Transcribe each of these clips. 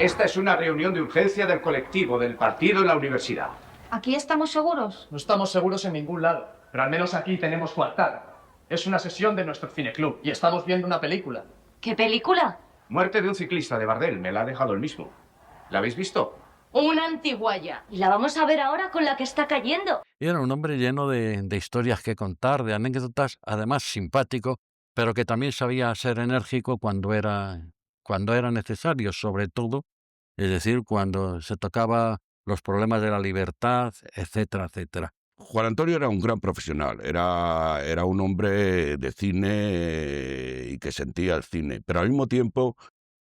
Esta es una reunión de urgencia del colectivo del partido en la universidad. ¿Aquí estamos seguros? No estamos seguros en ningún lado, pero al menos aquí tenemos coartada. Es una sesión de nuestro cineclub y estamos viendo una película. ¿Qué película? Muerte de un ciclista de Bardel, me la ha dejado el mismo. ¿La habéis visto? Una antiguaya. Y la vamos a ver ahora con la que está cayendo. Y era un hombre lleno de historias que contar, de anécdotas, además simpático, pero que también sabía ser enérgico cuando era necesario, sobre todo, es decir, cuando se tocaba los problemas de la libertad, etcétera, etcétera. Juan Antonio era un gran profesional, era un hombre de cine y que sentía el cine, pero al mismo tiempo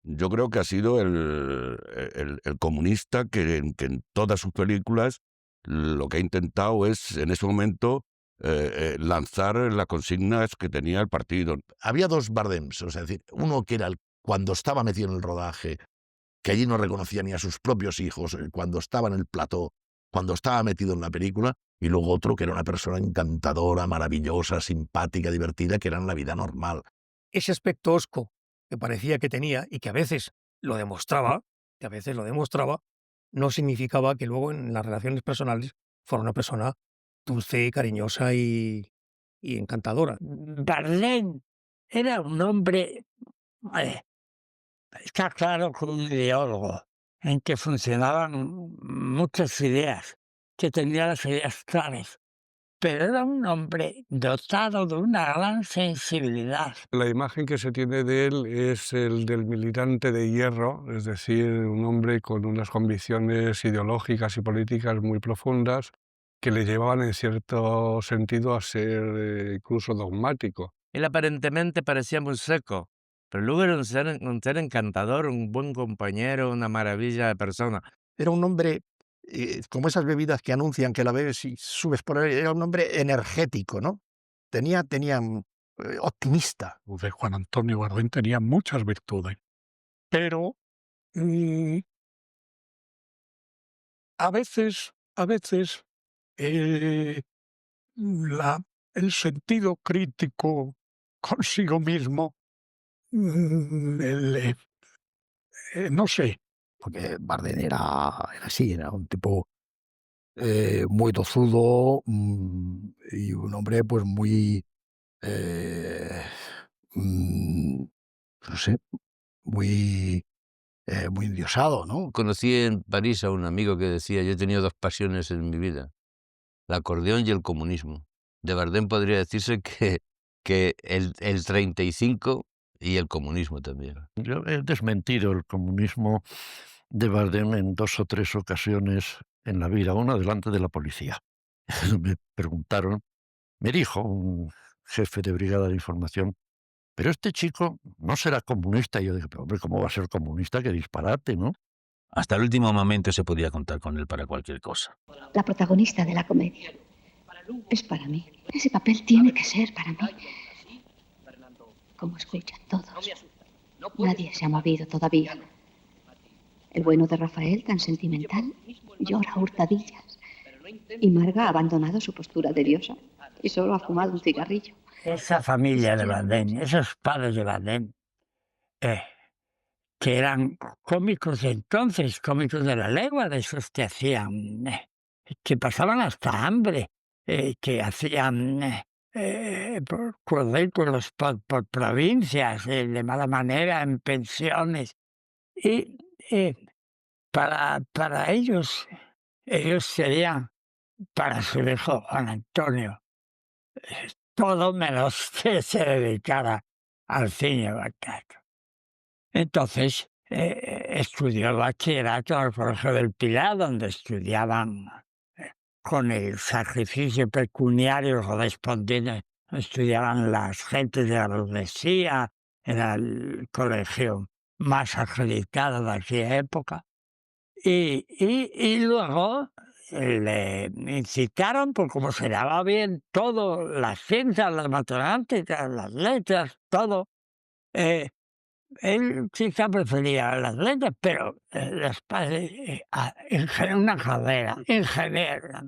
yo creo que ha sido el comunista que en todas sus películas lo que ha intentado es en ese momento lanzar las consignas que tenía el partido. Había dos Bardems, o sea, es decir, uno que era cuando estaba metido en el rodaje, que allí no reconocía ni a sus propios hijos, cuando estaba en el plató, cuando estaba metido en la película, y luego otro que era una persona encantadora, maravillosa, simpática, divertida, que era en la vida normal. Ese aspecto hosco que parecía que tenía y que a veces lo demostraba, no significaba que luego en las relaciones personales fuera una persona dulce, cariñosa y encantadora. Darlene era un hombre, está claro, con un ideólogo, en que funcionaban muchas ideas, que tenía las ideas claras, pero era un hombre dotado de una gran sensibilidad. La imagen que se tiene de él es el del militante de hierro, es decir, un hombre con unas convicciones ideológicas y políticas muy profundas que le llevaban en cierto sentido a ser incluso dogmático. Él aparentemente parecía muy seco, pero luego era un ser encantador, un buen compañero, una maravilla de persona. Era un hombre, como esas bebidas que anuncian que la bebes y subes por él, era un hombre energético, ¿no? Tenía optimista. Juan Antonio Bardem tenía muchas virtudes, pero a veces el sentido crítico consigo mismo, no sé. Porque Bardem era así, era un tipo muy tozudo y un hombre pues muy, no sé, muy endiosado, ¿no? Conocí en París a un amigo que decía: yo he tenido dos pasiones en mi vida, el acordeón y el comunismo. De Bardem podría decirse que el 35 y el comunismo también. Yo he desmentido el comunismo de Bardem en 2 o 3 ocasiones en la vida, una delante de la policía. Me preguntaron, me dijo un jefe de brigada de información, pero este chico no será comunista. Y yo dije, pero hombre, ¿cómo va a ser comunista? Qué disparate, ¿no? Hasta el último momento se podía contar con él para cualquier cosa. La protagonista de la comedia es para mí. Ese papel tiene que ser para mí. Como escuchan todos. Nadie se ha movido todavía. El bueno de Rafael, tan sentimental, llora a hurtadillas. Y Marga ha abandonado su postura de diosa y solo ha fumado un cigarrillo. Esa familia de Bardem, esos padres de Bardem, que eran cómicos de entonces, cómicos de la legua, de esos que hacían, que pasaban hasta hambre, que hacían por currículos, por provincias, de mala manera, en pensiones. Y para ellos serían, para su hijo Juan Antonio, todo menos que se dedicara al cine o al teatro. Entonces estudió el bachillerato en el Colegio del Pilar, donde estudiaban con el sacrificio pecuniario correspondiente, estudiaban las gentes de la burguesía, era el colegio más acreditado de aquella época. Y luego le incitaron, por como se daba bien todo, las ciencias, las matemáticas, las letras, todo. Él quizá prefería las letras, pero los padres, una carrera, ingeniero.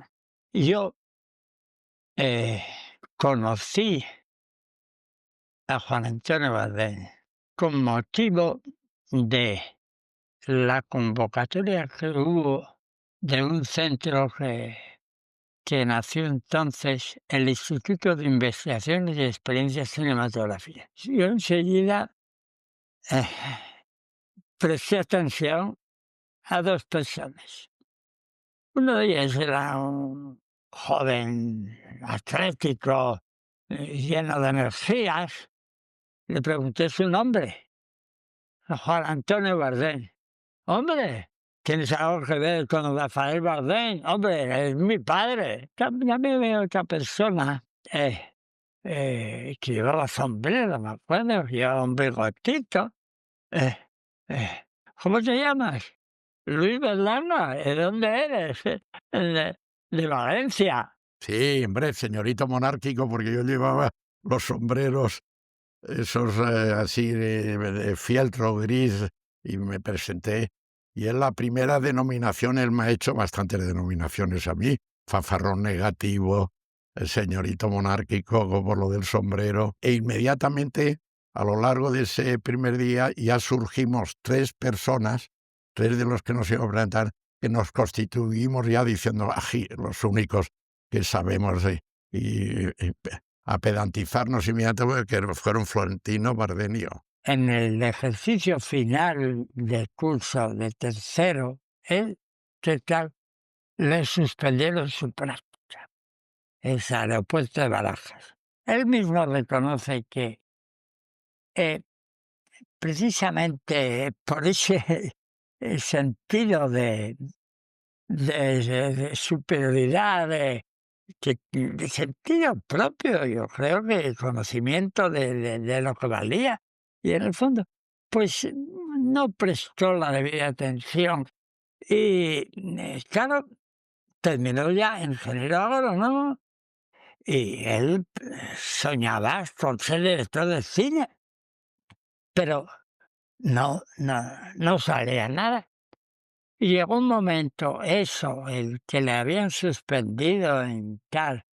Yo conocí a Juan Antonio Bardem con motivo de la convocatoria que hubo de un centro que nació entonces, el Instituto de Investigaciones y Experiencias Cinematográficas. Yo enseguida presté atención a dos personas. Uno de ellos era un joven atlético, lleno de energías. Le pregunté su nombre, Juan Antonio Bardén. Hombre, ¿tienes algo que ver con Rafael Bardén? Hombre, es mi padre. También veo otra persona que llevaba sombrero, me acuerdo, llevaba un bigotito. ¿Cómo te llamas? Luis Berlanga. ¿De dónde eres? De Valencia. Sí, hombre, señorito monárquico, porque yo llevaba los sombreros, esos así de fieltro gris, y me presenté. Y es la primera denominación, él me ha hecho bastantes denominaciones a mí. Fanfarrón negativo, el señorito monárquico, por lo del sombrero. E inmediatamente, a lo largo de ese primer día, ya surgimos 3 personas, 3 de los que nos íbamos a presentar, que nos constituimos ya diciendo, ají, los únicos que sabemos, y a pedantizarnos inmediatamente, que fueron Florentino, Bardén y yo. En el ejercicio final del curso de tercero, él, ¿qué tal? Le suspendieron su práctica. Es Aeropuerto de Barajas. Él mismo reconoce que precisamente por ese sentido de superioridad, de sentido propio, yo creo que el conocimiento de lo que valía, y en el fondo, pues no prestó la debida atención. Y claro, terminó ya ingeniero agrónomo y él soñaba con ser director de cine, pero no salía nada. Y llegó un momento, el que le habían suspendido en tal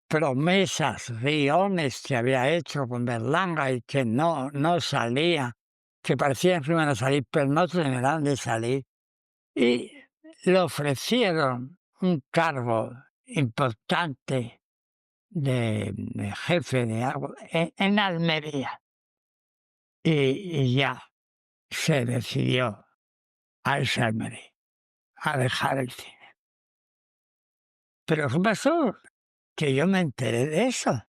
promesas, guiones que había hecho con Berlanga y que no salía, que parecían que iban a salir, pero no terminaban de salir. Y le ofrecieron un cargo importante de jefe de algo en Almería. Y ya se decidió a irse a Almería, a dejar el cine. Pero ¿qué pasó? Que yo me enteré de eso.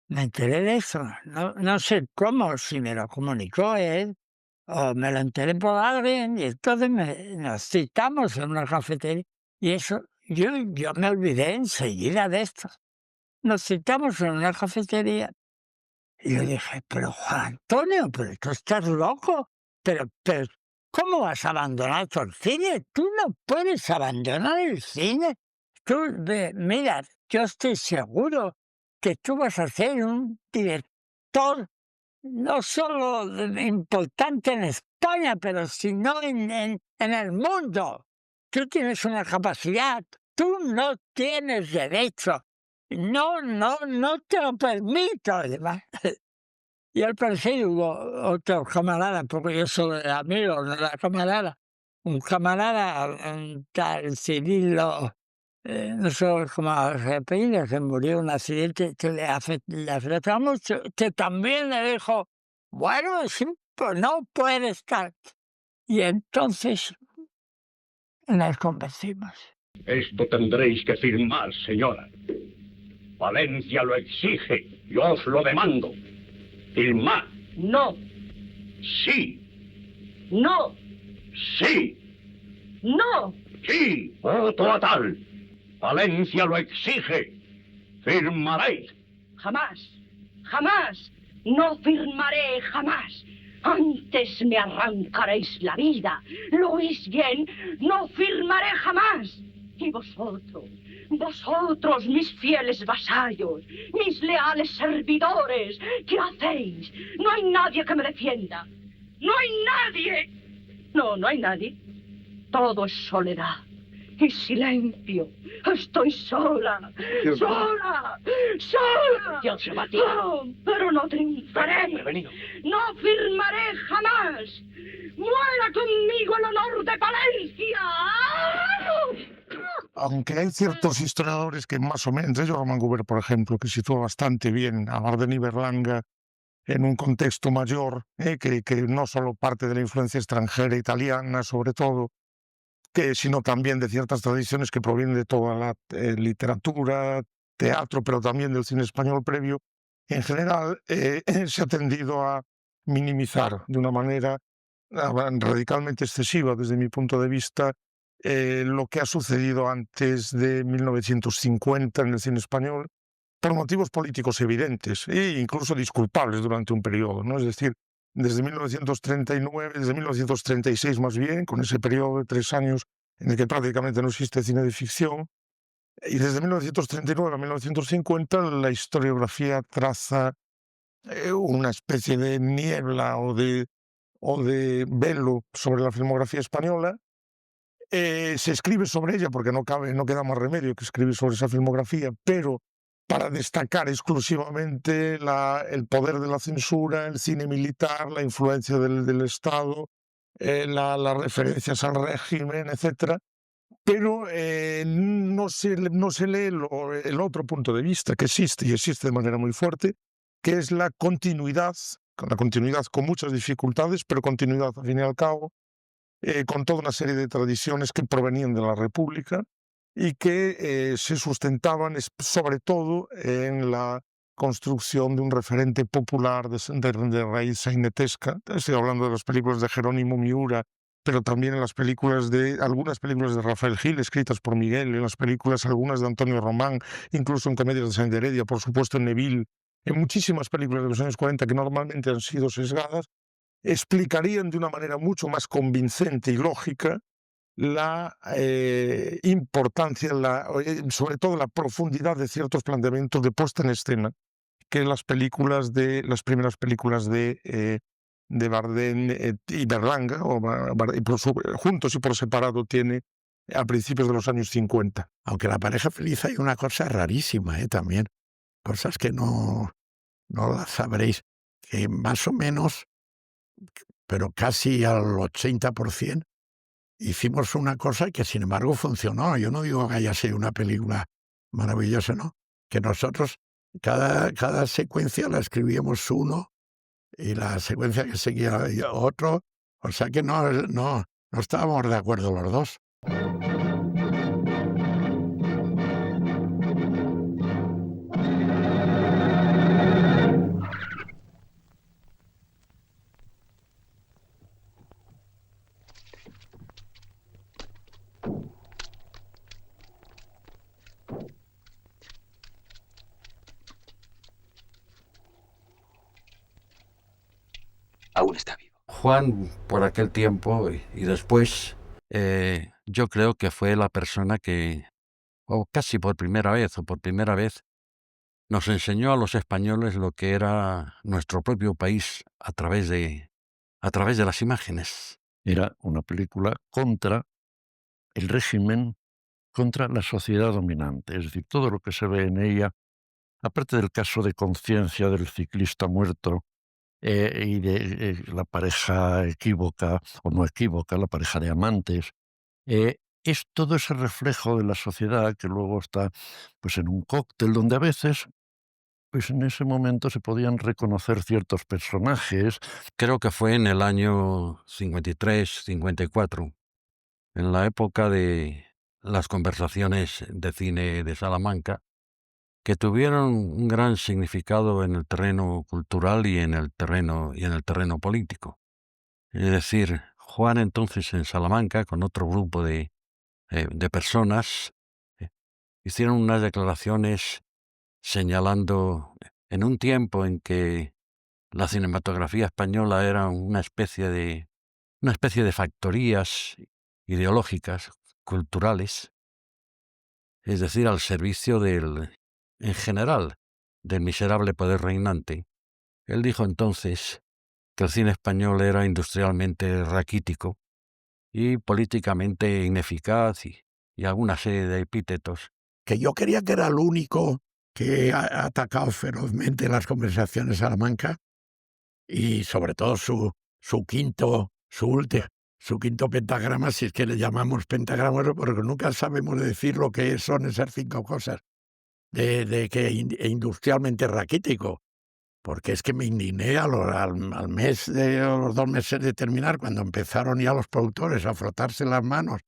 No sé cómo, si me lo comunicó él o me lo enteré por alguien, y entonces nos citamos en una cafetería. Y eso, yo me olvidé enseguida de esto. Nos citamos en una cafetería y yo dije, pero Juan Antonio, pero tú estás loco. Pero, ¿cómo vas a abandonar el cine? Tú no puedes abandonar el cine. Tú, mira, yo estoy seguro que tú vas a ser un director no solo importante en España, pero sino en el mundo. Tú tienes una capacidad, tú no tienes derecho. No te lo permito, además. Y al parecer hubo otro camarada, porque yo soy amigo de la camarada, un camarada, un tal Cirilo, no sé cómo se apellida, que murió en un accidente que le afectó mucho, que también le dijo, bueno, pues no puede estar. Y entonces nos convencimos. Esto tendréis que firmar, señora. Valencia lo exige, yo os lo demando. Firmad. No. Sí. No. Sí. No. Sí. Voto a tal. Valencia lo exige. Firmaréis. Jamás. Jamás. No firmaré jamás. Antes me arrancaréis la vida. ¿Lo oís bien? No firmaré jamás. Y vosotros, mis fieles vasallos, mis leales servidores, ¿qué hacéis? No hay nadie que me defienda. No hay nadie. No hay nadie. Todo es soledad. y silencio. Estoy sola, sola, sola. Dios se va a ti. Oh, pero no triunfaré. Prevenido. No firmaré jamás. Muera conmigo el honor de Palencia. Aunque hay ciertos historiadores que más o menos, Joan Mangover, por ejemplo, que sitúa bastante bien a Bardem y Berlanga en un contexto mayor, que no solo parte de la influencia extranjera italiana, sobre todo, sino también de ciertas tradiciones que provienen de toda la literatura, teatro, pero también del cine español previo. En general, se ha tendido a minimizar de una manera radicalmente excesiva, desde mi punto de vista, lo que ha sucedido antes de 1950 en el cine español, por motivos políticos evidentes e incluso disculpables durante un periodo, ¿no? Es decir, desde 1939, desde 1936 más bien, con ese periodo de 3 años en el que prácticamente no existe cine de ficción, y desde 1939 a 1950 la historiografía traza una especie de niebla o de velo sobre la filmografía española. Se escribe sobre ella porque no queda más remedio que escribir sobre esa filmografía, pero para destacar exclusivamente el poder de la censura, el cine militar, la influencia del Estado, las referencias al régimen, etc. Pero no se lee el otro punto de vista que existe, y existe de manera muy fuerte, que es la continuidad con muchas dificultades, pero continuidad al fin y al cabo, con toda una serie de tradiciones que provenían de la República y que se sustentaban sobre todo en la construcción de un referente popular de raíz sainetesca. Estoy hablando de las películas de Jerónimo Miura, pero también en algunas películas de Rafael Gil, escritas por Miguel, en las películas algunas de Antonio Román, incluso en comedias de Sáenz de Heredia, por supuesto en Neville, en muchísimas películas de los años 40 que normalmente han sido sesgadas, explicarían de una manera mucho más convincente y lógica la importancia, sobre todo la profundidad de ciertos planteamientos de puesta en escena que las primeras películas de Bardem y Berlanga, juntos y por separado, tiene a principios de los años 50. Aunque La pareja feliz hay una cosa rarísima también, cosas que no las sabréis, que más o menos, pero casi al 80%, hicimos una cosa que sin embargo funcionó. Yo no digo que haya sido una película maravillosa, ¿no? Que nosotros cada secuencia la escribíamos uno y la secuencia que seguía otro, o sea que no estábamos de acuerdo los dos. Aún está vivo. Juan, por aquel tiempo y después, yo creo que fue la persona que, o casi por primera vez, nos enseñó a los españoles lo que era nuestro propio país a través de las imágenes. Era una película contra el régimen, contra la sociedad dominante. Es decir, todo lo que se ve en ella, aparte del caso de conciencia del ciclista muerto, y de la pareja equívoca o no equívoca, la pareja de amantes, es todo ese reflejo de la sociedad que luego está pues en un cóctel donde a veces pues en ese momento se podían reconocer ciertos personajes. Creo que fue en el año 53, 54, en la época de las conversaciones de cine de Salamanca, que tuvieron un gran significado en el terreno cultural y en el terreno político. Es decir, Juan entonces en Salamanca, con otro grupo de personas, hicieron unas declaraciones señalando, en un tiempo en que la cinematografía española era una especie de factorías ideológicas, culturales, es decir, al servicio en general, del miserable poder reinante. Él dijo entonces que el cine español era industrialmente raquítico y políticamente ineficaz y y alguna serie de epítetos. Que yo creía que era el único que ha atacado ferozmente las conversaciones Salamanca y sobre todo su quinto pentagrama, si es que le llamamos pentagrama, porque nunca sabemos decir lo que son esas 5 cosas, de que industrialmente raquítico, porque es que me indigné al mes de los 2 meses de terminar, cuando empezaron ya los productores a frotarse las manos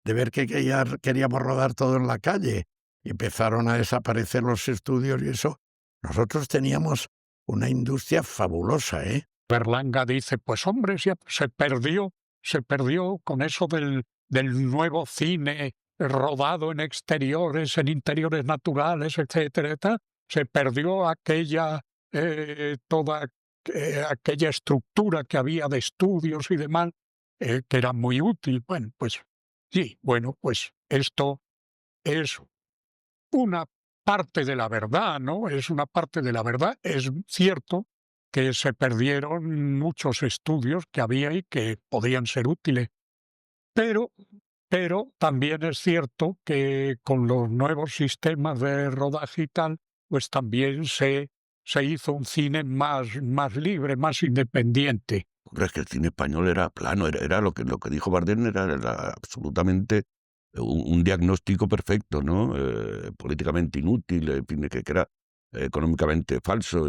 de ver que ya queríamos rodar todo en la calle, y empezaron a desaparecer los estudios y eso. Nosotros teníamos una industria fabulosa, ¿eh? Berlanga dice, pues hombre, se perdió con eso del nuevo cine rodado en exteriores, en interiores naturales, etcétera, etcétera. Se perdió toda aquella estructura que había de estudios y demás, que era muy útil. Bueno, pues sí, pues esto es una parte de la verdad, ¿no? Es una parte de la verdad. Es cierto que se perdieron muchos estudios que había y que podían ser útiles. Pero también es cierto que con los nuevos sistemas de rodaje y tal, pues también se hizo un cine más libre, más independiente. Hombre, es que el cine español era plano, era lo que dijo Bardem, era absolutamente un diagnóstico perfecto, ¿no? Políticamente inútil, en fin, que era económicamente falso,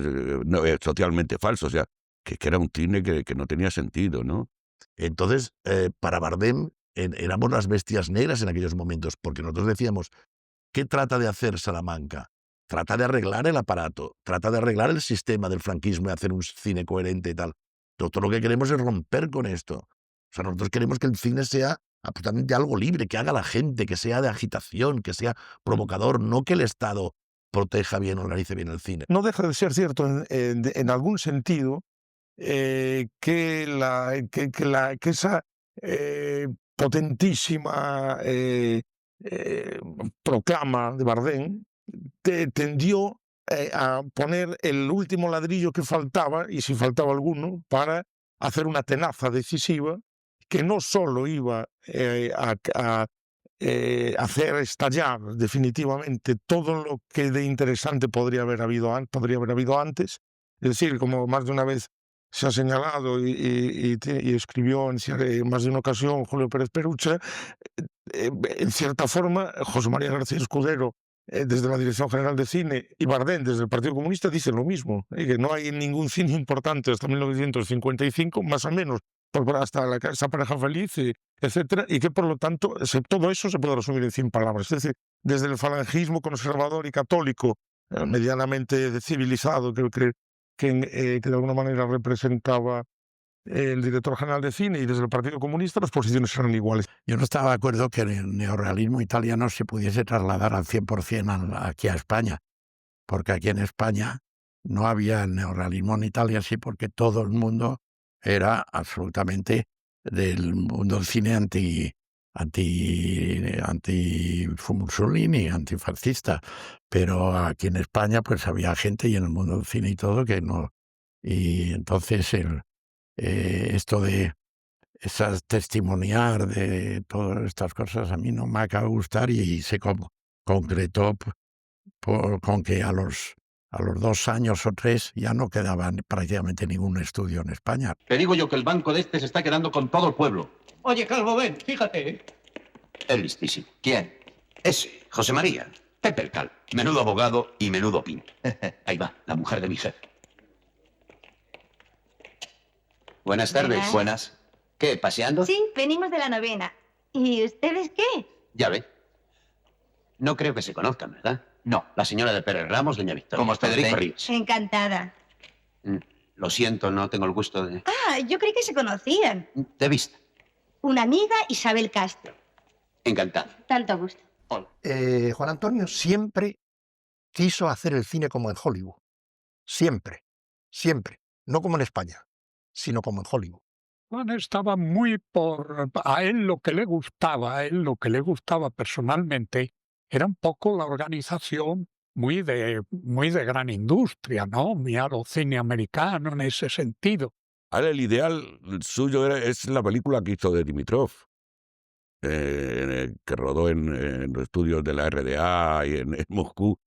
socialmente falso, o sea, que era un cine que no tenía sentido, ¿no? Entonces, para Bardem éramos las bestias negras en aquellos momentos, porque nosotros decíamos, ¿qué trata de hacer Salamanca? Trata de arreglar el aparato, trata de arreglar el sistema del franquismo y hacer un cine coherente y tal. Nosotros lo que queremos es romper con esto. O sea, nosotros queremos que el cine sea absolutamente algo libre, que haga a la gente, que sea de agitación, que sea provocador, no que el Estado proteja bien, organice bien el cine. No deja de ser cierto en algún sentido que esa potentísima proclama de Bardem tendió a poner el último ladrillo que faltaba, y si faltaba alguno, para hacer una tenaza decisiva que no solo iba a hacer estallar definitivamente todo lo que de interesante podría haber habido antes. Es decir, como más de una vez se ha señalado y escribió en más de una ocasión Julio Pérez Perucha, en cierta forma José María García Escudero desde la Dirección General de Cine y Bardem desde el Partido Comunista dicen lo mismo, que no hay ningún cine importante hasta 1955, más o menos, hasta Esa pareja feliz, etcétera, y que por lo tanto todo eso se puede resumir en 100 palabras. Es decir, desde el falangismo conservador y católico, medianamente civilizado, que de alguna manera representaba el director general de cine, y desde el Partido Comunista las posiciones eran iguales. Yo no estaba de acuerdo que el neorrealismo italiano se pudiese trasladar al 100% aquí a España, porque aquí en España no había el neorrealismo, en Italia sí, porque todo el mundo era absolutamente del mundo del cine anti-Mussolini, antifascista. Pero aquí en España pues había gente, y en el mundo del cine y todo, que no. Y entonces esto de testimoniar de todas estas cosas a mí no me acaba de gustar, y se concretó con que a los 2 años o 3 ya no quedaba prácticamente ningún estudio en España. Te digo yo que el banco de este se está quedando con todo el pueblo. Oye, Calvo, ven, fíjate. Es listísimo. ¿Quién? Ese, José María. Pepe el Calvo. Menudo abogado y menudo pin. Ahí va, la mujer de mi jefe. Buenas tardes. Buenas. ¿Qué, paseando? Sí, venimos de la novena. ¿Y ustedes qué? Ya ve. No creo que se conozcan, ¿verdad? No, la señora de Pérez Ramos, doña Victoria. ¿Cómo está Federico Ríos. Encantada. Lo siento, no tengo el gusto de... Ah, yo creí que se conocían. De vista. Una amiga, Isabel Castro. Encantado. Tanto gusto. Juan Antonio siempre quiso hacer el cine como en Hollywood. Siempre. No como en España, sino como en Hollywood. Juan estaba a él lo que le gustaba personalmente era un poco la organización muy de gran industria, ¿no? Mira el cine americano en ese sentido. Ahora el ideal suyo es la película que hizo de Dimitrov. que rodó en los estudios de la RDA y en Moscú,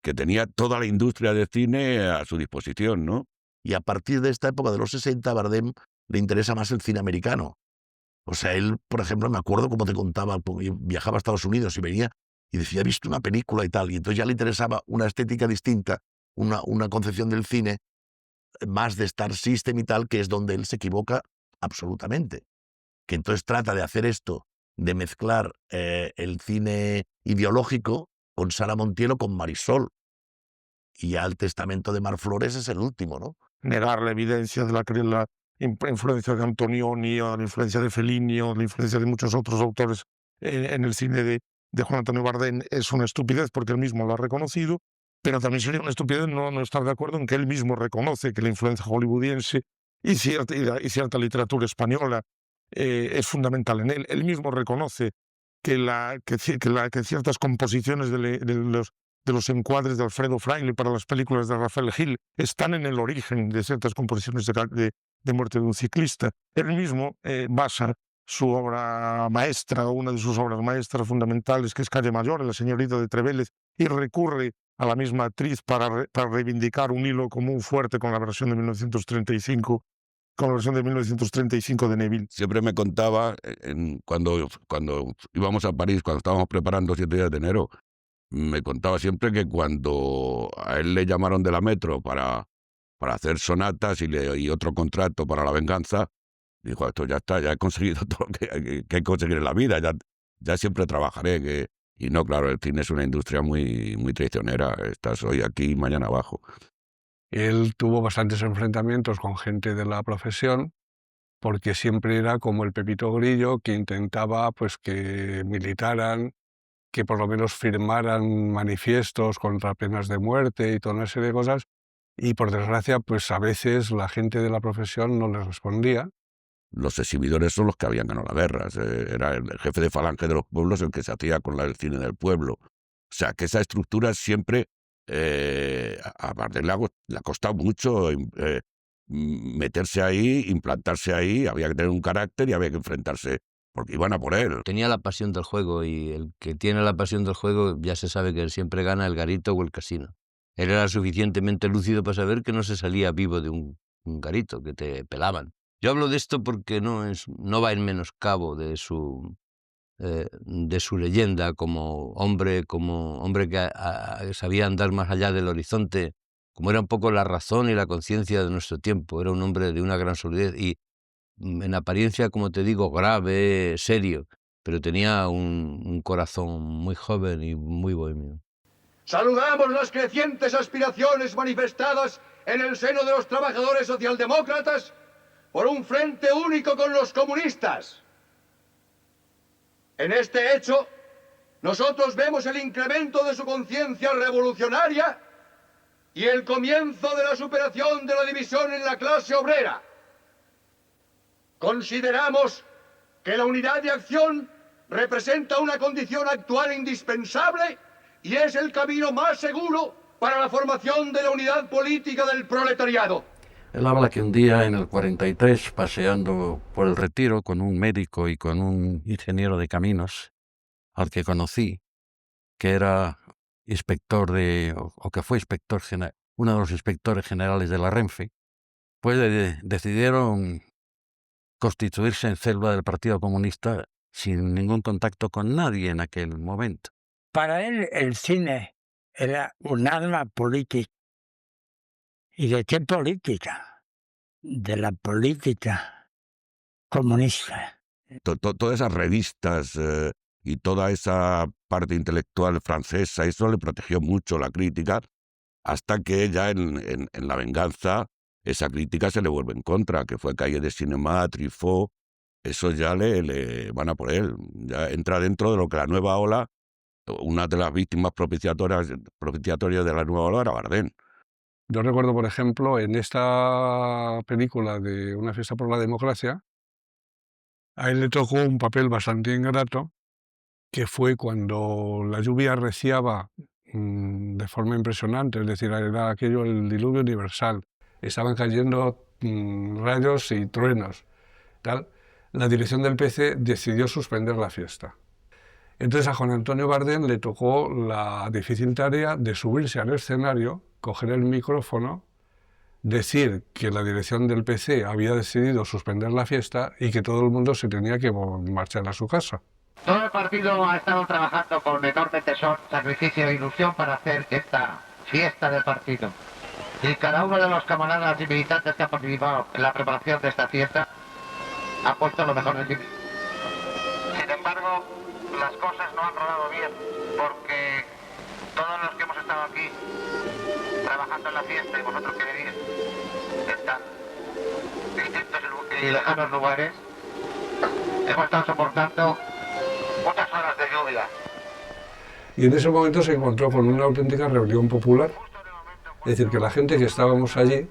que tenía toda la industria de cine a su disposición, ¿no? Y a partir de esta época de los 60, a Bardem le interesa más el cine americano. O sea, él, por ejemplo, me acuerdo como te contaba, porque yo viajaba a Estados Unidos y venía y decía, he visto una película y tal, y entonces ya le interesaba una estética distinta, una concepción del cine más de Star System y tal, que es donde él se equivoca absolutamente. Que entonces trata de hacer esto, de mezclar el cine ideológico con Sara Montiel, con Marisol. Y ya el testamento de Mar Flores es el último, ¿no? Negar la evidencia de la influencia de Antonioni, o la influencia de Fellini, o la influencia de muchos otros autores en el cine de Juan Antonio Bardem es una estupidez, porque él mismo lo ha reconocido, pero también sería una estupidez no estar de acuerdo en que él mismo reconoce que la influencia hollywoodiense y cierta literatura española es fundamental en él. Él mismo reconoce que ciertas composiciones de los encuadres de Alfredo Fraile para las películas de Rafael Gil están en el origen de ciertas composiciones de Muerte de un ciclista. Él mismo basa su obra maestra, una de sus obras maestras fundamentales, que es Calle Mayor, La señorita de Trevélez, y recurre a la misma actriz para reivindicar un hilo común fuerte con la versión de 1935, de Neville. Siempre me contaba, cuando íbamos a París, cuando estábamos preparando 7 días de enero, me contaba siempre que cuando a él le llamaron de la Metro para hacer sonatas y otro contrato para La venganza, dijo, esto ya está, ya he conseguido todo lo que hay que conseguir en la vida, ya siempre trabajaré. Y no, claro, el cine es una industria muy, muy traicionera, estás hoy aquí y mañana abajo. Él tuvo bastantes enfrentamientos con gente de la profesión, porque siempre era como el Pepito Grillo, que intentaba pues que militaran, que por lo menos firmaran manifiestos contra penas de muerte y toda una serie de cosas, y por desgracia pues a veces la gente de la profesión no les respondía. Los exhibidores son los que habían ganado la guerra, era el jefe de falange de los pueblos el que se hacía con el cine del pueblo. O sea, que esa estructura siempre, a Bardem le ha costado mucho meterse ahí, implantarse ahí, había que tener un carácter y había que enfrentarse, porque iban a por él. Tenía la pasión del juego, y el que tiene la pasión del juego ya se sabe que él siempre gana el garito o el casino. Él era suficientemente lúcido para saber que no se salía vivo de un garito, que te pelaban. Yo hablo de esto porque no va en menoscabo de su leyenda como hombre que sabía andar más allá del horizonte, como era un poco la razón y la conciencia de nuestro tiempo. Era un hombre de una gran solidez y en apariencia, como te digo, grave, serio, pero tenía un corazón muy joven y muy bohemio. Saludamos las crecientes aspiraciones manifestadas en el seno de los trabajadores socialdemócratas por un frente único con los comunistas. En este hecho, nosotros vemos el incremento de su conciencia revolucionaria y el comienzo de la superación de la división en la clase obrera. Consideramos que la unidad de acción representa una condición actual indispensable y es el camino más seguro para la formación de la unidad política del proletariado. Él habla que un día en el 43, paseando por el Retiro con un médico y con un ingeniero de caminos, al que conocí, que era inspector o que fue inspector general, uno de los inspectores generales de la Renfe, pues decidieron constituirse en célula del Partido Comunista sin ningún contacto con nadie en aquel momento. Para él el cine era un arma política. ¿Y de qué política? De la política comunista. Todas esas revistas y toda esa parte intelectual francesa, eso le protegió mucho la crítica, hasta que ya en La venganza esa crítica se le vuelve en contra, que fue Cahiers du Cinéma, Truffaut, eso ya le van a por él, ya entra dentro de lo que la nueva ola, una de las víctimas propiciatorias de la nueva ola era Bardem. Yo recuerdo, por ejemplo, en esta película de Una fiesta por la democracia, a él le tocó un papel bastante ingrato, que fue cuando la lluvia arreciaba de forma impresionante, es decir, era aquello el diluvio universal. Estaban cayendo rayos y truenos, tal. la dirección del PC decidió suspender la fiesta. Entonces a Juan Antonio Bardén le tocó la difícil tarea de subirse al escenario, coger el micrófono, decir que la dirección del PC había decidido suspender la fiesta y que todo el mundo se tenía que marchar a su casa. Todo el partido ha estado trabajando con enorme tesón, sacrificio e ilusión para hacer esta fiesta del partido. Y cada uno de los camaradas y militantes que han participado en la preparación de esta fiesta ha puesto lo mejor de sí. Sin embargo, las cosas no han rodado bien, porque todos los que hemos estado aquí trabajando en la fiesta y vosotros que venís en tan distintos y lejanos lugares, hemos estado soportando muchas horas de lluvia. Y en ese momento se encontró con una auténtica rebelión popular. Es decir, que la gente que estábamos allí,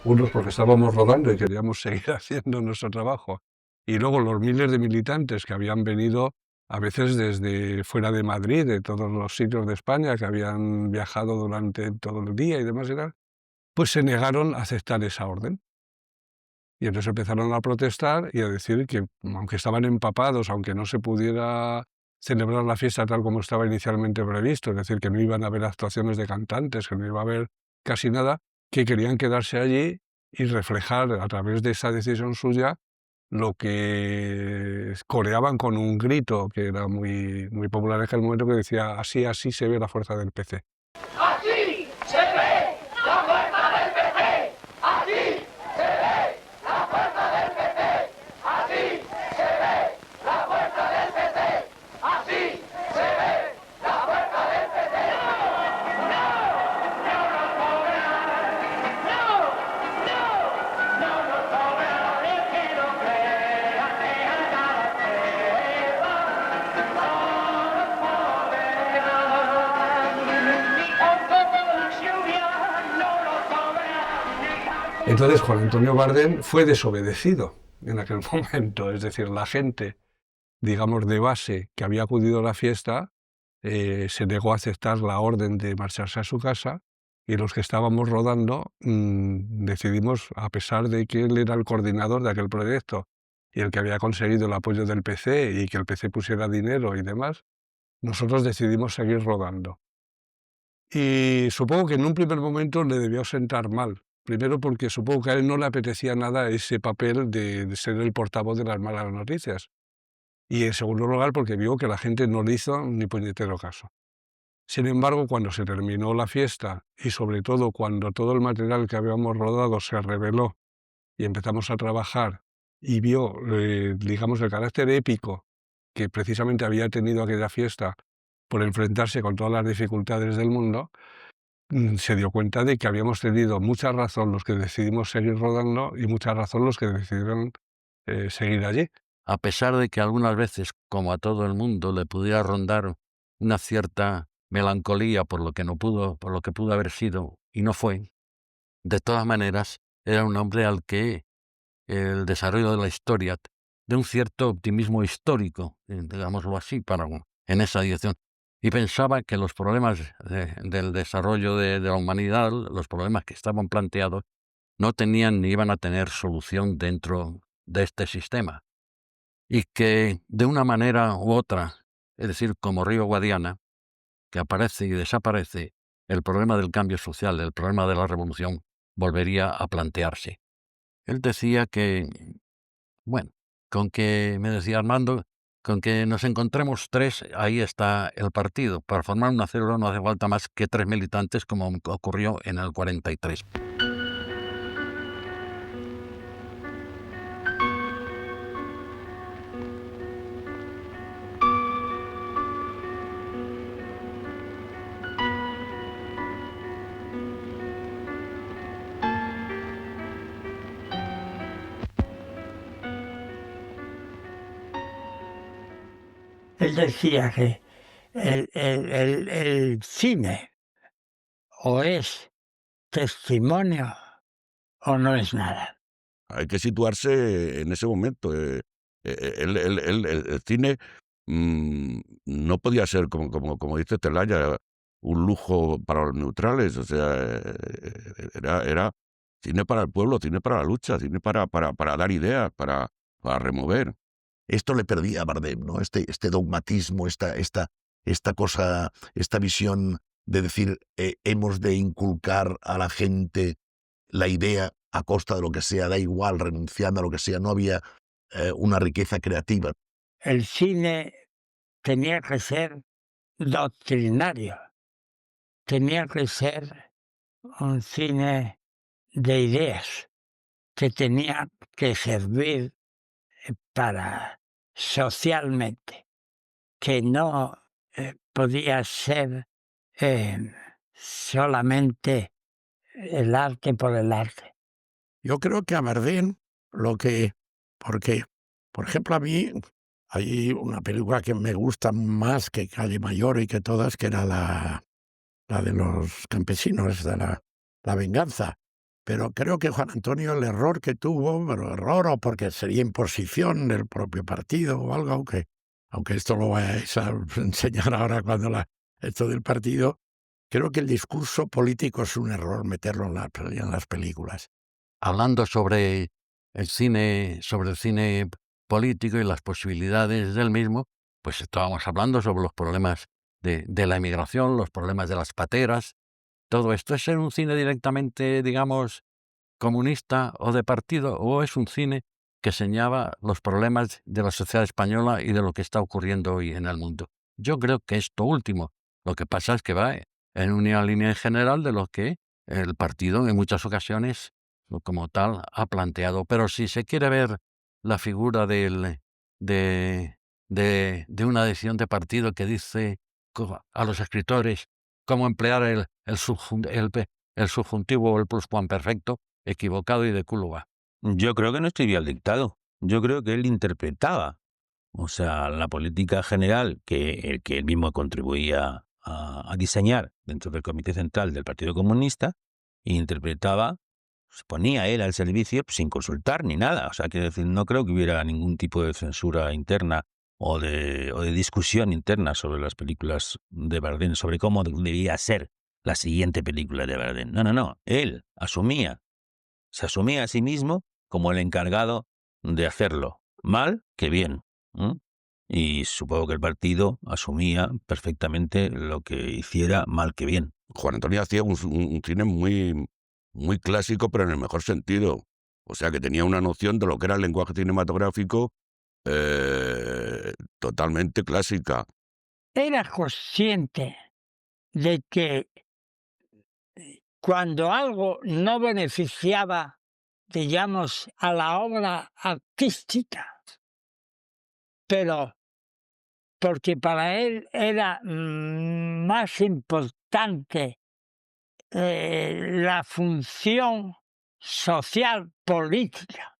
unos porque estábamos rodando y queríamos seguir haciendo nuestro trabajo, y luego los miles de militantes que habían venido a veces desde fuera de Madrid, de todos los sitios de España, que habían viajado durante todo el día y demás, pues se negaron a aceptar esa orden. Y entonces empezaron a protestar y a decir que, aunque estaban empapados, aunque no se pudiera celebrar la fiesta tal como estaba inicialmente previsto, es decir, que no iban a haber actuaciones de cantantes, que no iba a haber casi nada, que querían quedarse allí y reflejar a través de esa decisión suya lo que coreaban con un grito que era muy popular en aquel momento, que decía: así, así se ve la fuerza del PC. ¡Así se ve la fuerza del PC! ¡Así se ve la fuerza del PC! ¡Así se ve la fuerza del PC! ¡Así se ve la fuerza del PC! ¡No! ¡No nos gobernarán! ¡No! ¡No! ¡No nos gobernarán! ¡Que no crean que a cada prueba no nos gobernarán! ¡Ni tampoco la lluvia no nos gobernarán! Entonces Juan Antonio Bardén fue desobedecido en aquel momento, es decir, la gente, digamos, de base que había acudido a la fiesta se negó a aceptar la orden de marcharse a su casa, y los que estábamos rodando decidimos, a pesar de que él era el coordinador de aquel proyecto y el que había conseguido el apoyo del PC y que el PC pusiera dinero y demás, nosotros decidimos seguir rodando. Y supongo que en un primer momento le debió sentar mal. Primero porque supongo que a él no le apetecía nada ese papel de ser el portavoz de las malas noticias. Y en segundo lugar porque vio que la gente no le hizo ni puñetero caso. Sin embargo, cuando se terminó la fiesta y sobre todo cuando todo el material que habíamos rodado se reveló y empezamos a trabajar y vio, digamos, el carácter épico que precisamente había tenido aquella fiesta por enfrentarse con todas las dificultades del mundo, se dio cuenta de que habíamos tenido mucha razón los que decidimos seguir rodando y mucha razón los que decidieron seguir allí. A pesar de que algunas veces, como a todo el mundo, le pudiera rondar una cierta melancolía por lo que pudo haber sido y no fue, de todas maneras era un hombre al que el desarrollo de la historia, de un cierto optimismo histórico, digámoslo así, en esa dirección. Y pensaba que los problemas del desarrollo de la humanidad, los problemas que estaban planteados, no tenían ni iban a tener solución dentro de este sistema. Y que de una manera u otra, es decir, como río Guadiana, que aparece y desaparece, el problema del cambio social, el problema de la revolución, volvería a plantearse. Él decía que, bueno, con que, me decía Armando, con que nos encontremos tres, ahí está el partido. Para formar una célula no hace falta más que 3 militantes, como ocurrió en el 43. Él decía que el cine o es testimonio o no es nada. Hay que situarse en ese momento. El cine no podía ser, como dice Celaya, un lujo para los neutrales. O sea, era cine para el pueblo, cine para la lucha, cine para dar ideas, para para remover. Esto le perdía a Bardem, ¿no? Este dogmatismo, esta cosa, esta visión de decir hemos de inculcar a la gente la idea a costa de lo que sea, da igual, renunciando a lo que sea, no había una riqueza creativa. El cine tenía que ser doctrinario, tenía que ser un cine de ideas que tenía que servir para socialmente, que no podía ser solamente el arte por el arte. Yo creo que a Bardem porque, por ejemplo, a mí hay una película que me gusta más que Calle Mayor y que todas, que era la de los campesinos, de la venganza. Pero creo que Juan Antonio, el error que tuvo, pero error o porque sería imposición del propio partido o algo, aunque esto lo vais a enseñar ahora cuando esto del partido, creo que el discurso político es un error meterlo en las películas. Hablando sobre el cine político y las posibilidades del mismo, pues estábamos hablando sobre los problemas de la emigración, los problemas de las pateras. ¿Todo esto es un cine directamente, digamos, comunista o de partido, o es un cine que señala los problemas de la sociedad española y de lo que está ocurriendo hoy en el mundo? Yo creo que esto último. Lo que pasa es que va en una línea general de lo que el partido en muchas ocasiones como tal ha planteado. Pero si se quiere ver la figura de una decisión de partido que dice a los escritores cómo emplear el subjuntivo o el pluscuamperfecto, equivocado y de culo va. Yo creo que no escribía el dictado. Yo creo que él interpretaba, o sea, la política general que él mismo contribuía a diseñar dentro del Comité Central del Partido Comunista, e interpretaba, se ponía él al servicio sin consultar ni nada. O sea, quiero decir, no creo que hubiera ningún tipo de censura interna o de discusión interna sobre las películas de Bardem, sobre cómo debía ser la siguiente película de Bardem. No. Él se asumía a sí mismo como el encargado de hacerlo. Mal que bien. Y supongo que el partido asumía perfectamente lo que hiciera mal que bien. Juan Antonio hacía un cine muy clásico, pero en el mejor sentido. O sea, que tenía una noción de lo que era el lenguaje cinematográfico totalmente clásica. Era consciente de que cuando algo no beneficiaba, digamos, a la obra artística, pero porque para él era más importante la función social política.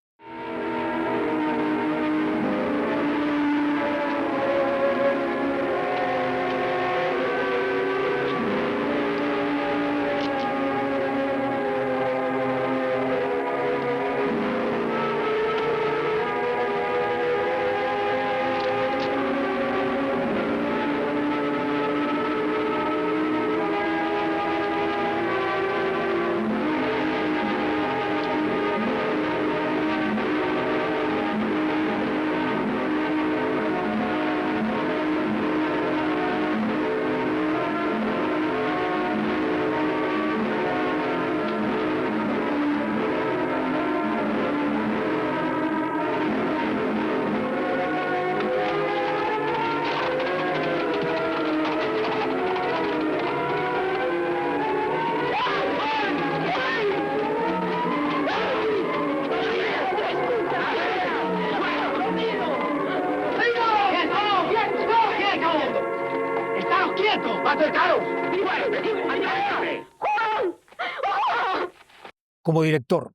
Como director,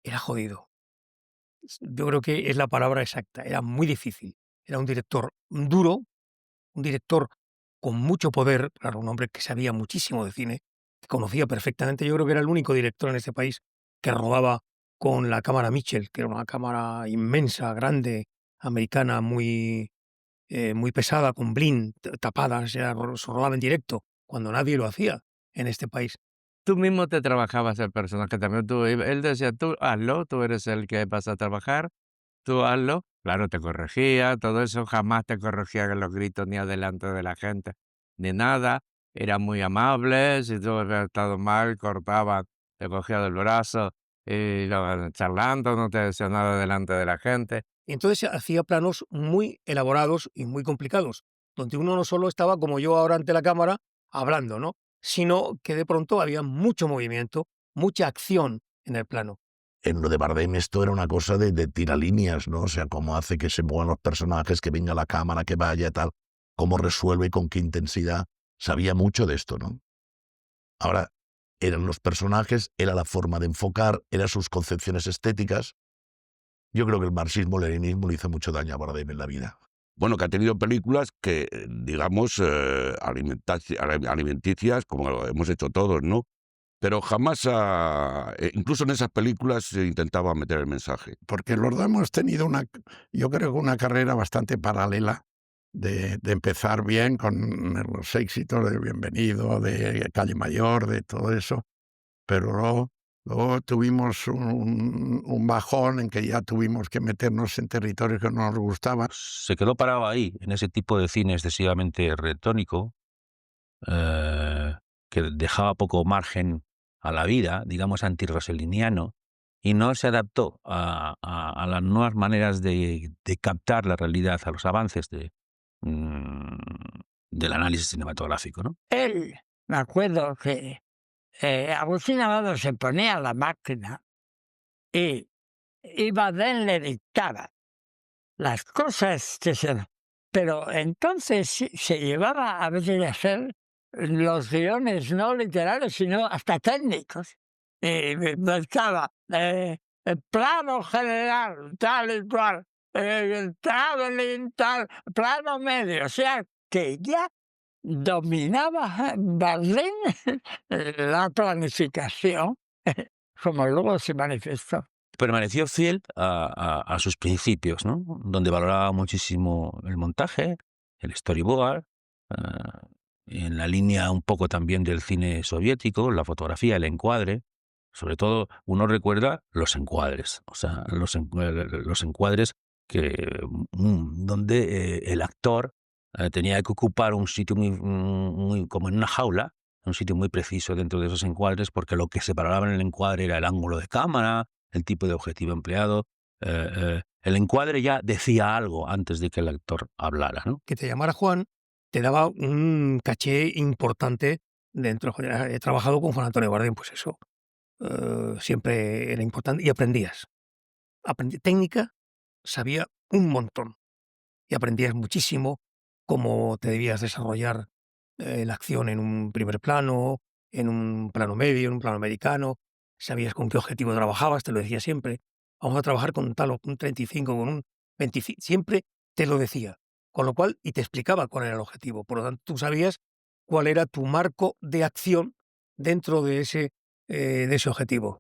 era jodido. Yo creo que es la palabra exacta. Era muy difícil. Era un director duro, un director con mucho poder, claro, un hombre que sabía muchísimo de cine, que conocía perfectamente. Yo creo que era el único director en este país que rodaba con la cámara Mitchell, que era una cámara inmensa, grande, americana, muy pesada, con blind, tapada, se rodaba en directo, cuando nadie lo hacía en este país. Tú mismo te trabajabas el personaje también. Él decía, tú hazlo, tú eres el que vas a trabajar, tú hazlo. Claro, te corregía, todo eso, jamás te corregía con los gritos ni adelante de la gente, ni nada. Era muy amable, si tú habías estado mal, cortaba, te cogía del brazo y charlando, no te decía nada delante de la gente. Y entonces hacía planos muy elaborados y muy complicados, donde uno no solo estaba como yo ahora ante la cámara hablando, ¿no? Sino que de pronto había mucho movimiento, mucha acción en el plano. En lo de Bardem esto era una cosa de tiralíneas, ¿no? O sea, cómo hace que se muevan los personajes, que venga la cámara, que vaya y tal, cómo resuelve y con qué intensidad. Sabía mucho de esto, ¿no? Ahora, eran los personajes, era la forma de enfocar, eran sus concepciones estéticas. Yo creo que el marxismo-leninismo le hizo mucho daño a Bardem en la vida. Bueno, que ha tenido películas que, digamos, alimenticias, como hemos hecho todos, ¿no? Pero jamás, incluso en esas películas, se intentaba meter el mensaje. Porque los dos hemos tenido yo creo que una carrera bastante paralela de empezar bien con los éxitos de Bienvenido, de Calle Mayor, de todo eso, pero luego tuvimos un bajón en que ya tuvimos que meternos en territorios que no nos gustaban. Se quedó parado ahí, en ese tipo de cine excesivamente retórico, que dejaba poco margen a la vida, digamos antirroseliniano, y no se adaptó a las nuevas maneras de captar la realidad, a los avances del análisis cinematográfico, ¿no? Él, me acuerdo que Agustín Amado se ponía a la máquina y Bardem le dictaba las cosas que pero entonces se llevaba a veces a hacer los guiones no literarios, sino hasta técnicos. Y estaba el plano general, tal y cual, el traveling, tal, plano medio. O sea, que ya dominaba Bardem la planificación, como luego se manifestó. Permaneció fiel a sus principios, ¿no? Donde valoraba muchísimo el montaje, el storyboard, en la línea un poco también del cine soviético, la fotografía, el encuadre. Sobre todo, uno recuerda los encuadres, o sea, los encuadres donde el actor tenía que ocupar un sitio muy como en una jaula, un sitio muy preciso dentro de esos encuadres, porque lo que separaba en el encuadre era el ángulo de cámara, el tipo de objetivo empleado. El encuadre ya decía algo antes de que el actor hablara, ¿no? Que te llamara Juan te daba un caché importante dentro. He trabajado con Juan Antonio Bardem, pues eso. Siempre era importante y aprendías. Técnica, sabía un montón y aprendías muchísimo cómo te debías desarrollar la acción en un primer plano, en un plano medio, en un plano americano. Sabías con qué objetivo trabajabas, te lo decía siempre. Vamos a trabajar con tal, un 35, con un 25. Siempre te lo decía. Con lo cual, y te explicaba cuál era el objetivo. Por lo tanto, tú sabías cuál era tu marco de acción dentro de ese objetivo.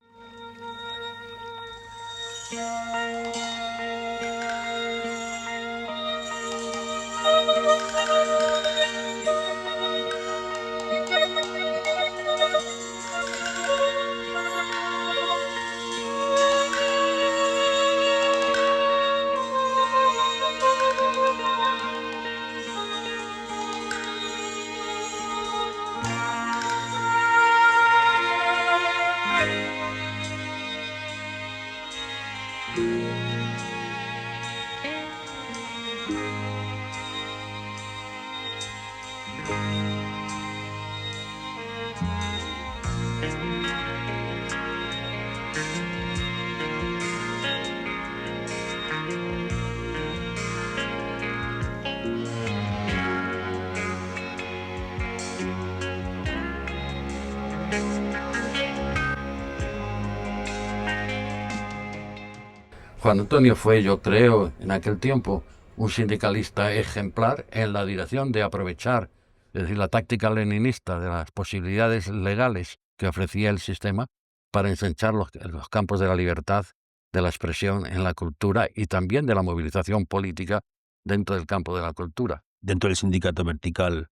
Juan Antonio fue, yo creo, en aquel tiempo, un sindicalista ejemplar en la dirección de aprovechar, es decir, la táctica leninista de las posibilidades legales que ofrecía el sistema para ensanchar los campos de la libertad, de la expresión en la cultura y también de la movilización política dentro del campo de la cultura. Dentro del sindicato vertical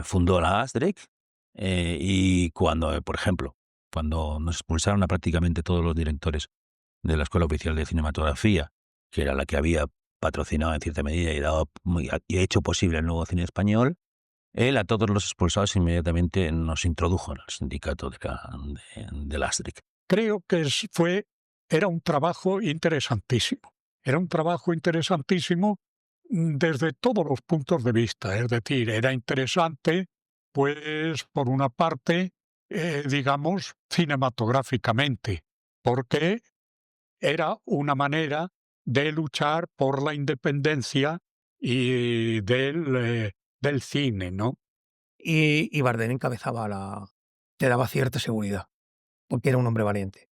fundó la ASDREC y cuando, por ejemplo, cuando nos expulsaron a prácticamente todos los directores de la Escuela Oficial de Cinematografía que era la que había patrocinado en cierta medida y hecho posible el nuevo cine español, él a todos los expulsados inmediatamente nos introdujo en el sindicato del Astric. Creo que era un trabajo interesantísimo. Era un trabajo interesantísimo desde todos los puntos de vista. Es decir, era interesante, pues, por una parte, digamos, cinematográficamente, porque era una manera de luchar por la independencia y del cine, ¿no? Y Bardem te daba cierta seguridad, porque era un hombre valiente.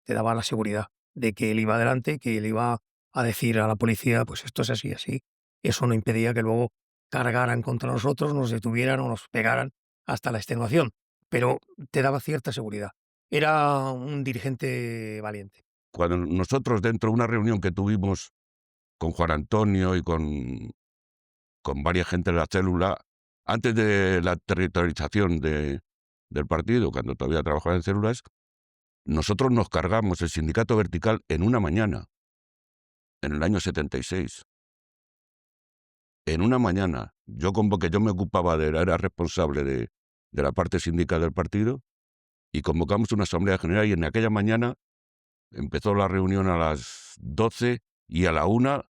Te daba la seguridad de que él iba adelante, que él iba a decir a la policía, pues esto es así, así. Eso no impedía que luego cargaran contra nosotros, nos detuvieran o nos pegaran hasta la extenuación, pero te daba cierta seguridad. Era un dirigente valiente. Cuando nosotros, dentro de una reunión que tuvimos con Juan Antonio y con varias gente de la célula, antes de la territorialización del partido, cuando todavía trabajaba en células, nosotros nos cargamos el sindicato vertical en una mañana, en el año 76. En una mañana. Yo me ocupaba era responsable de la parte sindical del partido, y convocamos una asamblea general, y en aquella mañana empezó la reunión a las 12 y a la 1,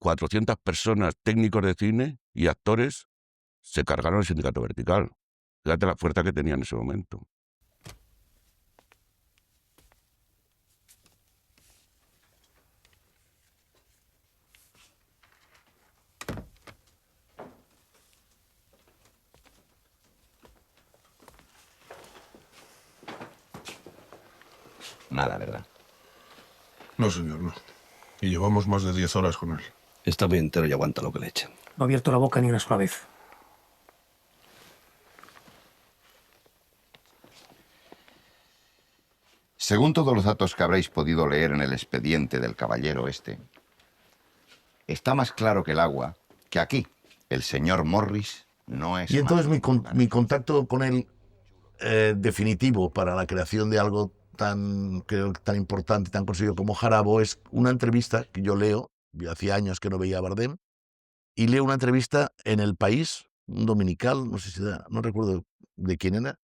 400 personas, técnicos de cine y actores, se cargaron el sindicato vertical. Fíjate la fuerza que tenía en ese momento. Nada, ¿verdad? No, señor, no. Y llevamos más de 10 horas con él. Está bien entero y aguanta lo que le echen. No ha abierto la boca ni una sola vez. Según todos los datos que habréis podido leer en el expediente del caballero este, está más claro que el agua que aquí el señor Morris no es... Y entonces mi contacto con él definitivo para la creación de algo creo tan importante, tan conseguido como Jarabo, es una entrevista que yo leo, hacía años que no veía a Bardem, y leo una entrevista en El País, un dominical, no sé si no recuerdo de quién era,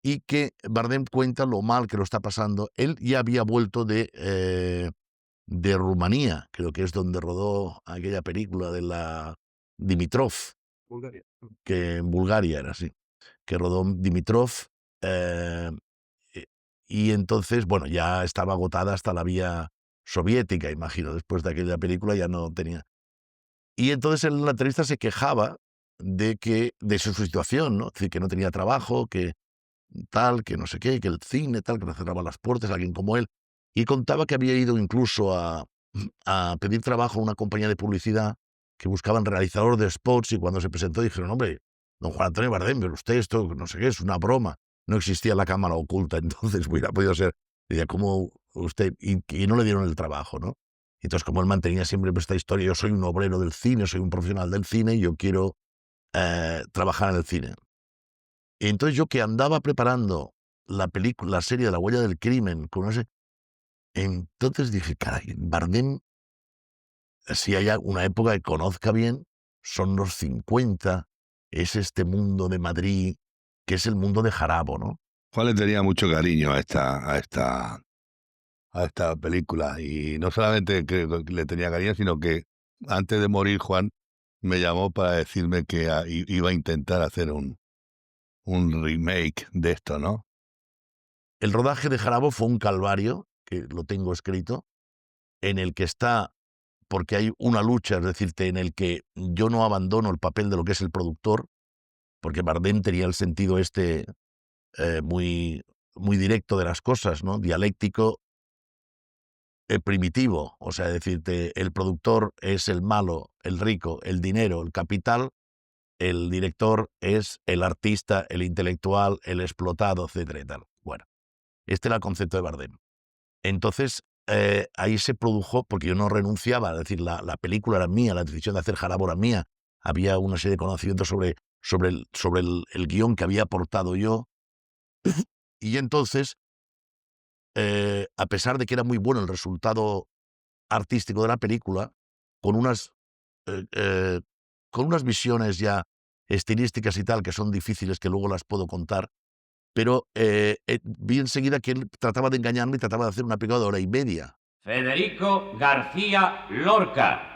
y que Bardem cuenta lo mal que lo está pasando. Él ya había vuelto de Rumanía, creo que es donde rodó aquella película de la Dimitrov, Bulgaria. que en Bulgaria era así, que rodó Dimitrov, y entonces, bueno, ya estaba agotada hasta la vía soviética, imagino, después de aquella película ya no tenía. Y entonces en la entrevista se quejaba de su situación, ¿no? Es decir, que no tenía trabajo, que tal, que no sé qué, que el cine, tal, que le cerraba las puertas a alguien como él. Y contaba que había ido incluso a pedir trabajo a una compañía de publicidad que buscaban realizador de spots, y cuando se presentó dijeron, hombre, don Juan Antonio Bardem, pero usted esto, no sé qué, es una broma. No existía la cámara oculta, entonces hubiera podido ser, decía, como usted, y no le dieron el trabajo, ¿no? Entonces, como él mantenía siempre esta historia, yo soy un obrero del cine, soy un profesional del cine, y yo quiero trabajar en el cine. Y entonces yo, que andaba preparando la serie de La Huella del Crimen, entonces dije, caray, Bardem, si hay una época que conozca bien, son los 50, es este mundo de Madrid, que es el mundo de Jarabo, ¿no? Juan le tenía mucho cariño a esta película, y no solamente que le tenía cariño, sino que antes de morir Juan me llamó para decirme que iba a intentar hacer un remake de esto, ¿no? El rodaje de Jarabo fue un calvario, que lo tengo escrito, en el que está, porque hay una lucha, es decir, en el que yo no abandono el papel de lo que es el productor, porque Bardem tenía el sentido muy, muy directo de las cosas, ¿no? Dialéctico, primitivo, o sea, decirte, el productor es el malo, el rico, el dinero, el capital, el director es el artista, el intelectual, el explotado, etcétera y tal. Bueno, este era el concepto de Bardem. Entonces, ahí se produjo, porque yo no renunciaba, es decir, la película era mía, la decisión de hacer Jarabo era mía, había una serie de conocimientos sobre el guión que había aportado yo, y entonces, a pesar de que era muy bueno el resultado artístico de la película con unas visiones ya estilísticas y tal que son difíciles, que luego las puedo contar, pero vi enseguida que él trataba de engañarme y trataba de hacer una película de 1 hora y media. Federico García Lorca.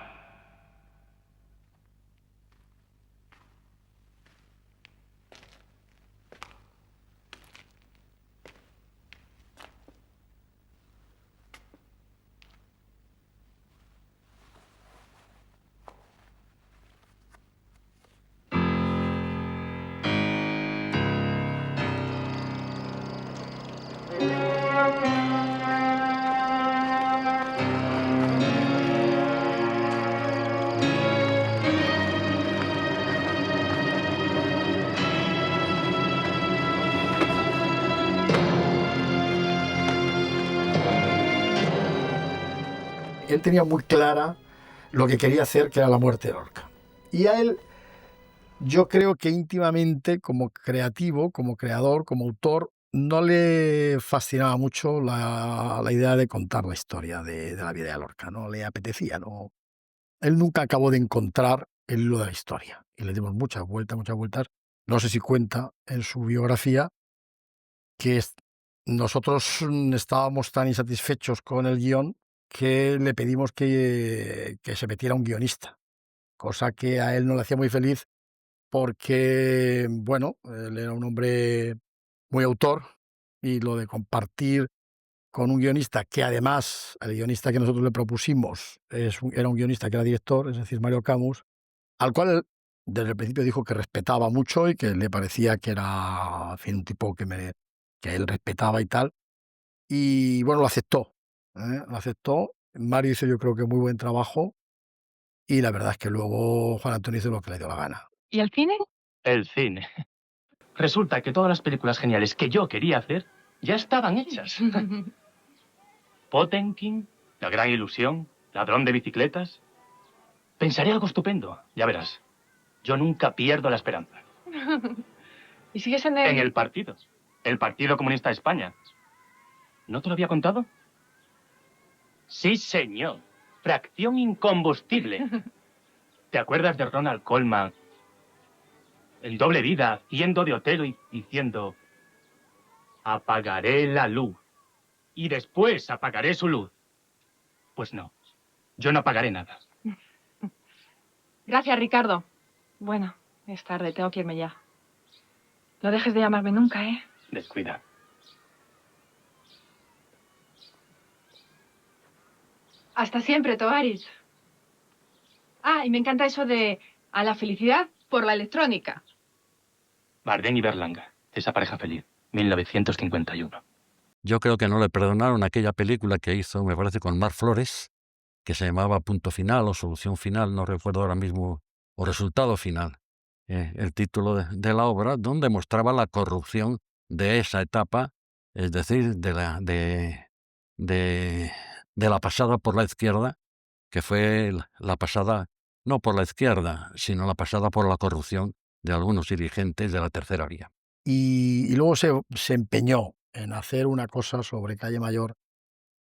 Él tenía muy clara lo que quería hacer, que era la muerte de Lorca. Y a él, yo creo que íntimamente, como creativo, como creador, como autor, no le fascinaba mucho la idea de contar la historia de la vida de Lorca, no le apetecía, no. Él nunca acabó de encontrar el hilo de la historia. Y le dimos muchas vueltas. No sé si cuenta en su biografía que nosotros estábamos tan insatisfechos con el guión que le pedimos que se metiera un guionista, cosa que a él no le hacía muy feliz porque, bueno, él era un hombre muy autor y lo de compartir con un guionista que además, el guionista que nosotros le propusimos era un guionista que era director, es decir, Mario Camus, al cual él desde el principio dijo que respetaba mucho y que le parecía que era, en fin, un tipo que él respetaba y tal. Y bueno, lo aceptó. Lo aceptó. Mario hizo, yo creo que muy buen trabajo. Y la verdad es que luego Juan Antonio hizo lo que le dio la gana. ¿Y el cine? El cine. Resulta que todas las películas geniales que yo quería hacer ya estaban hechas. Potemkin, La Gran Ilusión, Ladrón de Bicicletas. Pensaré algo estupendo, ya verás. Yo nunca pierdo la esperanza. ¿Y sigues en el partido. El Partido Comunista de España. ¿No te lo había contado? Sí, señor. Fracción incombustible. ¿Te acuerdas de Ronald Colman? En Doble Vida, haciendo de Otelo y diciendo: apagaré la luz y después apagaré su luz. Pues no, yo no apagaré nada. Gracias, Ricardo. Bueno, es tarde, tengo que irme ya. No dejes de llamarme nunca, ¿eh? Descuida. Hasta siempre, Tovarich. Ah, y me encanta eso de a la felicidad por la electrónica. Bardem y Berlanga, esa pareja feliz, 1951. Yo creo que no le perdonaron aquella película que hizo, me parece, con Mar Flores, que se llamaba Punto Final o Solución Final, no recuerdo ahora mismo, o Resultado Final, el título de la obra, donde mostraba la corrupción de esa etapa, es decir, de la pasada por la izquierda, que fue la pasada no por la izquierda, sino la pasada por la corrupción de algunos dirigentes de la tercera vía. Y luego se empeñó en hacer una cosa sobre Calle Mayor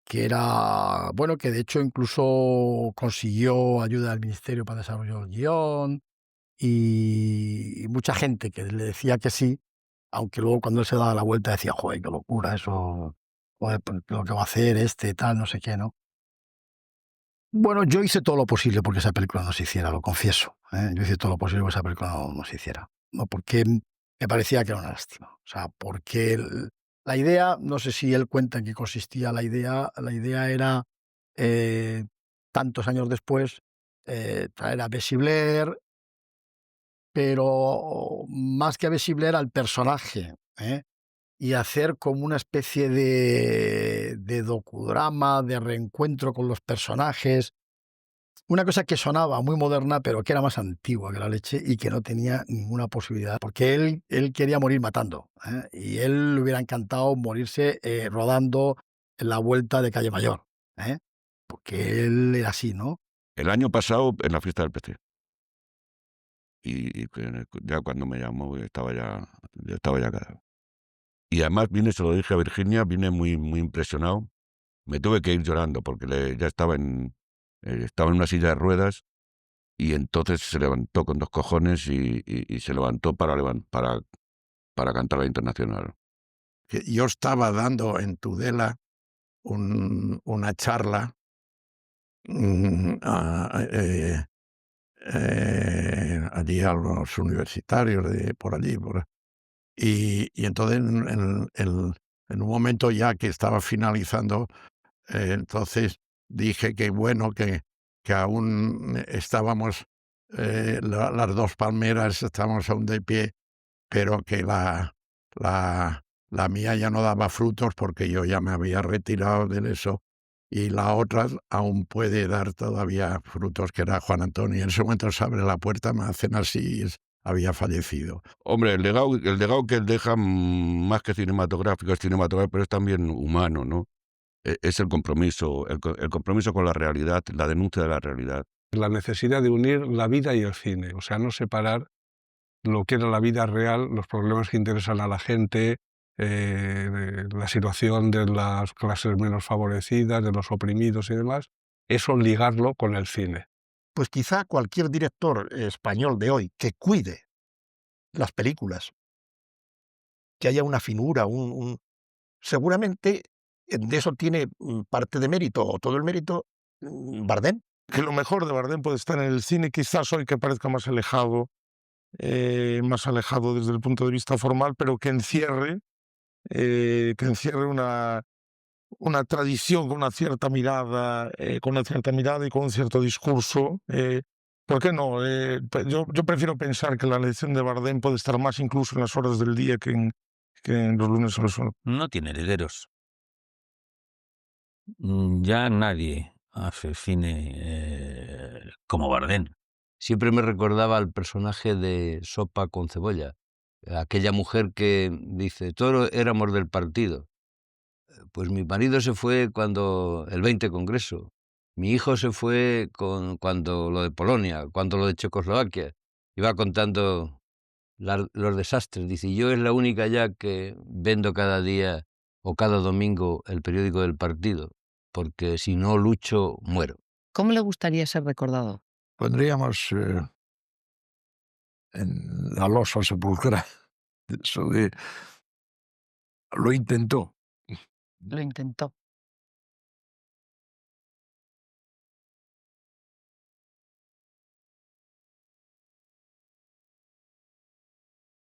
que era, bueno, que de hecho incluso consiguió ayuda del Ministerio para desarrollar el guión y mucha gente que le decía que sí, aunque luego cuando él se daba la vuelta decía, joder, qué locura eso, joder, lo que va a hacer tal, no sé qué, ¿no? Bueno, yo hice todo lo posible porque esa película no se hiciera, lo confieso. Yo hice todo lo posible porque esa película no se hiciera. No, porque me parecía que era una lástima. O sea, porque la idea, no sé si él cuenta en qué consistía la idea era, tantos años después, traer a Bessie Blair, pero más que a Bessie Blair, al personaje, y hacer como una especie de docudrama, de reencuentro con los personajes. Una cosa que sonaba muy moderna, pero que era más antigua que la leche y que no tenía ninguna posibilidad, porque él quería morir matando, y él le hubiera encantado morirse rodando en la vuelta de Calle Mayor, porque él era así, ¿no? El año pasado, en la fiesta del PC. Y ya cuando me llamó, yo estaba ya quedado. Y además se lo dije a Virginia, vine muy, muy impresionado. Me tuve que ir llorando porque ya estaba en estaba en una silla de ruedas y entonces se levantó con 2 cojones y se levantó para cantar la Internacional. Yo estaba dando en Tudela una charla allí a los universitarios de por allí. Y entonces en un momento ya que estaba finalizando, entonces dije que bueno, que aún estábamos, las 2 palmeras estábamos aún de pie, pero que la mía ya no daba frutos porque yo ya me había retirado de eso, y la otra aún puede dar todavía frutos, que era Juan Antonio. Y en ese momento se abre la puerta, me hacen así y había fallecido. Hombre, el legado que él deja, más que cinematográfico, es cinematográfico, pero es también humano, ¿no? Es el compromiso con la realidad, la denuncia de la realidad. La necesidad de unir la vida y el cine, o sea, no separar lo que era la vida real, los problemas que interesan a la gente, la situación de las clases menos favorecidas, de los oprimidos y demás, eso ligarlo con el cine. Pues quizá cualquier director español de hoy que cuide las películas, que haya una finura, seguramente de eso tiene parte de mérito, o todo el mérito, Bardem. Que lo mejor de Bardem puede estar en el cine, quizás hoy que parezca más alejado desde el punto de vista formal, pero que encierre una tradición con una cierta mirada, y con un cierto discurso. ¿Por qué no? Yo prefiero pensar que la lección de Bardem puede estar más incluso en las horas del día que en los lunes al sol. No tiene herederos. Ya nadie hace cine como Bardem. Siempre me recordaba al personaje de Sopa con cebolla, aquella mujer que dice, todos éramos del partido. Pues mi marido se fue cuando el 20 Congreso, mi hijo se fue cuando lo de Polonia, cuando lo de Checoslovaquia. Iba contando los desastres. Dice, yo es la única ya que vendo cada día o cada domingo el periódico del partido, porque si no lucho, muero. ¿Cómo le gustaría ser recordado? Pondríamos en la losa sepulcral eso de lo intentó. Lo intentó.